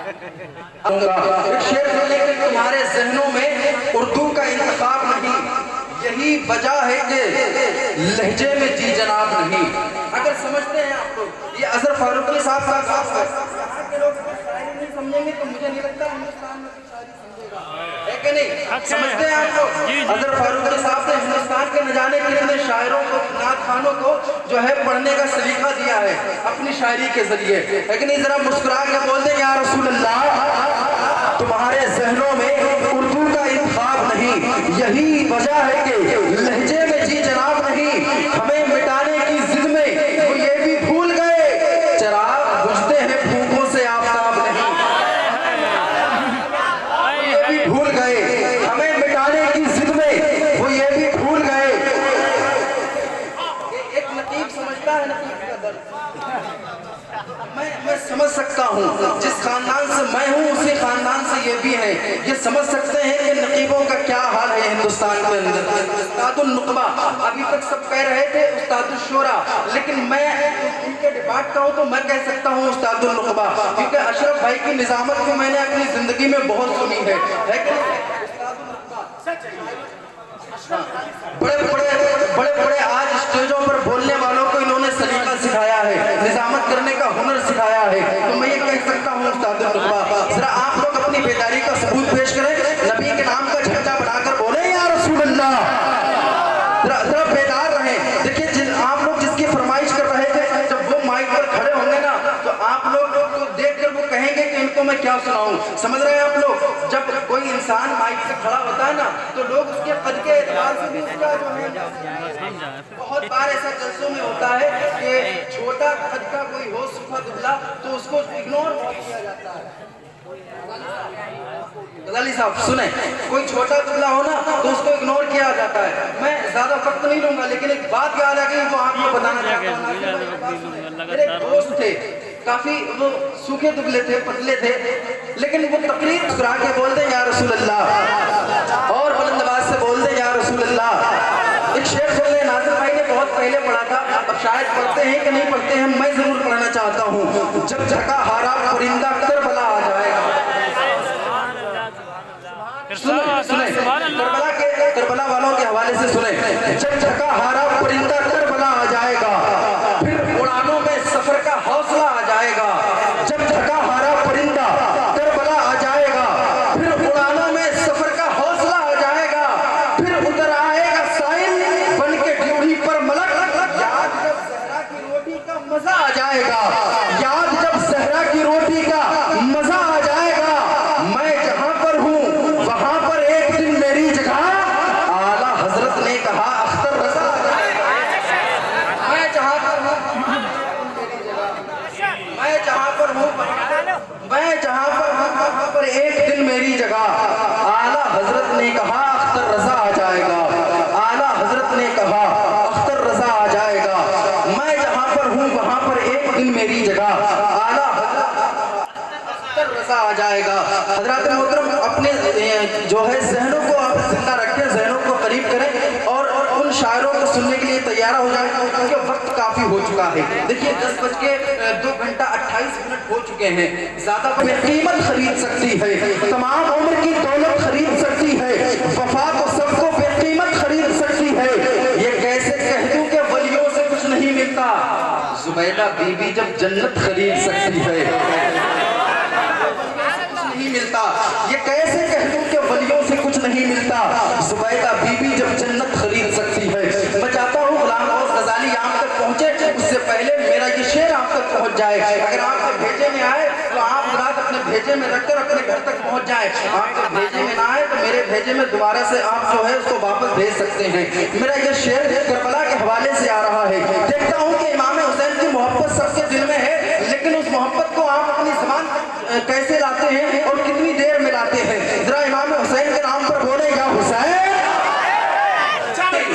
एक शेर बोले कि तुम्हारे जहनों में उर्दू का इंतखाब नहीं, यही वजह है कि लहजे में जी जनाब नहीं। अगर समझते हैं आप लोग, ये अजहर फारूकी साहब का खास है, यहाँ के लोग शायरी नहीं समझेंगे तो मुझे नहीं लगता हिंदुस्तान में शायरी समझेगा, है कि नहीं? समझते हैं आप लोग? अजहर फारूकी साहब ने हिंदुस्तान के न जाने कितने शायरों को, नात खानों को जो है पढ़ने का सलीका दिया है अपनी शायरी के जरिए, है कि नहीं? जरा मुस्कुरा के बोल दें या रसूल अल्लाह, तुम्हारे जहनों में उर्दू का इंतखाब नहीं, यही वजह है कि लहजे में जी जनाब नहीं। हमें मिटाने की जिद में वो ये भी भूल गए, चिराग बुझते हैं फूकों से आफ्ताब नहीं, ये भी भूल गए। हमें मिटाने की जिद में वो ये भी भूल गए। एक नकीब समझता है नकीब का दर्द, मैं समझ सकता हूँ, जिस खानदान से मैं हूँ उसी खानदान से ये भी है, ये समझ सकते हैं कि नकीबों का क्या हाल है हिंदुस्तान के अंदर। उस्तादुल नुकबा अभी तक सब कह रहे थे उस्तादुल शोरा, लेकिन मैं इनके डिपार्ट का हूँ तो मैं कह सकता हूँ उस्तादुल नुकबा, क्योंकि अशरफ भाई की निजामत को मैंने अपनी जिंदगी में बहुत सुनी है कि बड़े बड़े आज स्टेजों पर बोलने वालों को इन्होंने सलीका सिखाया है, निजामत करने का हुनर सिखाया है, तो मैं ये कह सकता हूँ उस्तादुल नुकबा, जरा आप लोग अपनी बेदारी का सबूत पेश करें, नबी के नाम का झंडा बनाकर बोले या रसूल अल्लाह, जरा बेदार रहें। देखिए आप लोग जिसकी फरमाइश कर रहे थे, जब वो माइक पर खड़े होंगे ना तो आप लोग को देख कर वो कहेंगे कि इनको मैं क्या सुनाऊं। समझ रहे हैं आप लोग? जब कोई इंसान माइक से खड़ा होता है ना तो लोग उसके कद के एतबार से भी उसका जो है, बहुत बार ऐसा जलसों में होता है कि छोटा कद का कोई हो सुफा दुबला तो उसको इग्नोर किया जाता है। गजाली साहब सुने, कोई छोटा दुबला हो ना तो उसको इग्नोर किया जाता है। मैं ज्यादा वक्त नहीं लूंगा, लेकिन एक बात याद आ गई तो आपको बताना चाहता हूँ। मेरे दोस्त थे, काफी वो सूखे दुबले थे, पतले थे, लेकिन वो तकरीर मुस्कुरा के बोल दे या रसूल अल्लाह, और बुलंद आवाज से बोल दे या रसूल अल्लाह। एक शेर सुन ले, नाज़िर भाई ने बहुत पहले पढ़ा था, अब शायद पढ़ते हैं कि नहीं पढ़ते हैं, मैं जरूर पढ़ना चाहता हूँ। जब झका हारा परिंदा करबला आ जाएगा, सुने करबला वालों के हवाले से सुने, जब झका हारा परिंदा करबला आ जाएगा, फिर उड़ानों में सफर का हौसला आ जाएगा। जब झका हारा परिंदा करबला आ जाएगा, फिर उड़ानों में सफर का हौसला आ जाएगा, फिर उतर आएगा साइल बन के ड्यूटी पर मलक, याद जब सहरा की रोटी का मजा आ जाएगा, याद जब सहरा की रोटी का मजा आ जाएगा। मैं जहां पर हूँ वहां पर एक दिन मेरी जगह, आला हजरत ने कहा अख्तर रजा, मैं जहां पर हूँ वहां पर एक दिन मेरी जगह, आला हजरत ने कहा अख्तर रजा आ जाएगा, आला हजरत ने कहा अख्तर रजा आ जाएगा। मैं जहां पर हूँ वहां पर एक दिन मेरी जगह, आला अख्तर रजा आ जाएगा। हजरत मोहतरम अपने जो है जहनों को आप जिंदा रखें, जहनों को करीब करें और उन शायरों को सुनने के लिए तैयार हो जाए, क्योंकि वक्त काफी हो चुका है। देखिए 10:02 हो चुके हैं। ज्यादा कीमत खरीद सकती है, तमाम उम्र की दौलत खरीद सकती है, वफा तो सबको बेकीमत खरीद सकती है। ये कैसे कह दूं कि वलियों से कुछ नहीं मिलता, जुबैदा बीबी जब जन्नत खरीद सकती है, नहीं मिलता। ये कैसे कह दूं कि वलियों से कुछ नहीं मिलता, जुबैदा बीबी जब जन्नत खरीद सकती है। मैं चाहता हूँ गुलाम गौस गजाली आप तक पहुंचे, उससे पहले मेरा ये शेर आप तक पहुंच जाए। अगर आपके भेजे में आए तो आप रात अपने भेजे में रखकर अपने घर तक पहुंच जाए, आपके भेजे में ना आए तो मेरे भेजे में दोबारा से आप जो है उसको वापस भेज सकते हैं। मेरा ये शेर करबला के हवाले से आ रहा है। देखता हूँ कि इमाम हुसैन की मोहब्बत सबके दिल में है, लेकिन उस मोहब्बत को आप अपनी जुबान कैसे लाते हैं और कितनी देर में लाते हैं। जरा इमाम हुसैन के नाम पर बोले या हुसैन।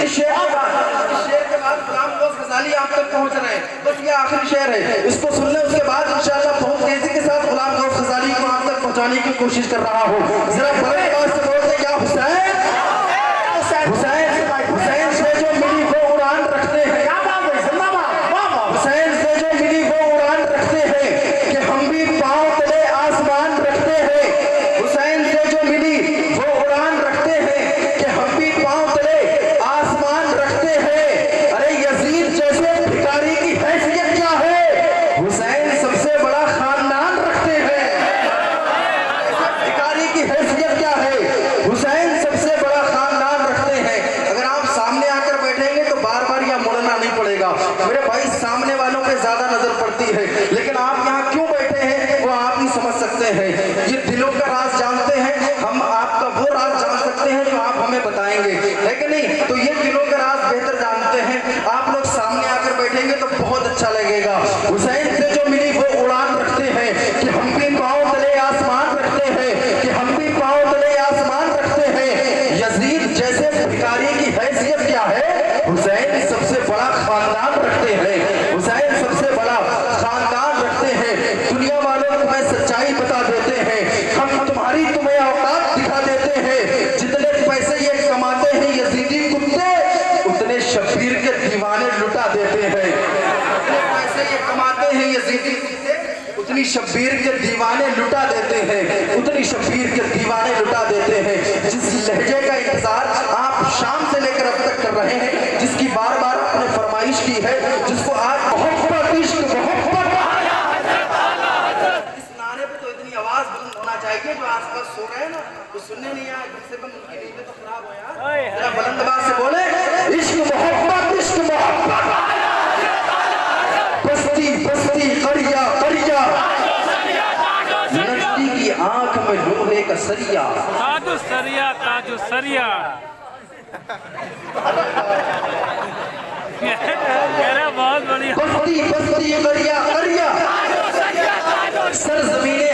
इस शेर के बाद गुलाम गौस गजाली आप तक पहुंच रहे हैं, बस ये आखिरी शेर है, इसको सुन ले, उसके बाद इंशाअल्लाह बहुत तेजी के साथ गुलाम गौस गजाली को आप तक पहुंचाने की कोशिश कर रहा हूँ। जरा बड़े आवाज से बोलते क्या हुसैन, हुसैन, हुसैन से जो मिली वो उड़ान रखते हैं, हुसैन से जो मिली वो उड़ान रखते हैं कि हम भी पाँव तले आसमान है, लेकिन आप यहाँ क्यों बैठे हैं वो आप ही समझ सकते हैं। ये दिलों का राज जानते हैं, हम आपका वो राज जान सकते हैं जो आप हमें बताएंगे, है कि नहीं? तो ये दिलों का राज बेहतर जानते हैं। आप लोग सामने आकर बैठेंगे तो बहुत अच्छा लगेगा। हुसैन से जो मिली वो उड़ान रखते हैं कि हम भी पाँव तले आसमान रखते हैं, कि हम भी पाँव तले आसमान रखते हैं। यजीद जैसे भिखारी की हैसियत क्या है, हुसैन सबसे बड़ा खानदान रखते हैं, हुसैन सबसे बड़ा खानदान रखते हैं। दुनिया वालों को मैं सच्चाई बता देते हैं, हम तुम्हारी तुम्हें औकात दिखा देते हैं। जितने पैसे ये कमाते हैं यजीदी कुत्ते, उतने शब्बीर के दीवाने लुटा देते हैं। जितने पैसे ये कमाते हैं यजीदी कुत्ते, उतनी शब्बीर के दीवाने लुटा देते हैं, उतनी शब्बीर के दीवाने लुटा देते हैं। जिस लहजे का इंतजार आप शाम से लेकर अब तक कर रहे हैं, जिसकी बार बार आपने फरमाइश की है, जिसको आज मोहब्बत इश्क मोहब्बत, इस नारे पे तो इतनी आवाज बुलंद होना चाहिए जो आसपास सो रहे हैं ना वो सुनने नहीं आए, कम से कम उनकी नींदें तो खराब हो यार। जरा बुलंद आवाज से बोले इश्क मोहब्बत इश्क मोहब्बत, बस्ती बस्ती करिया करिया, नजदी की आंख में लोहे का सरिया, ताजु सरिया ताजु सरिया। बहुत बढ़िया। बस्ती बस्ती करिया करिया, सर जमीने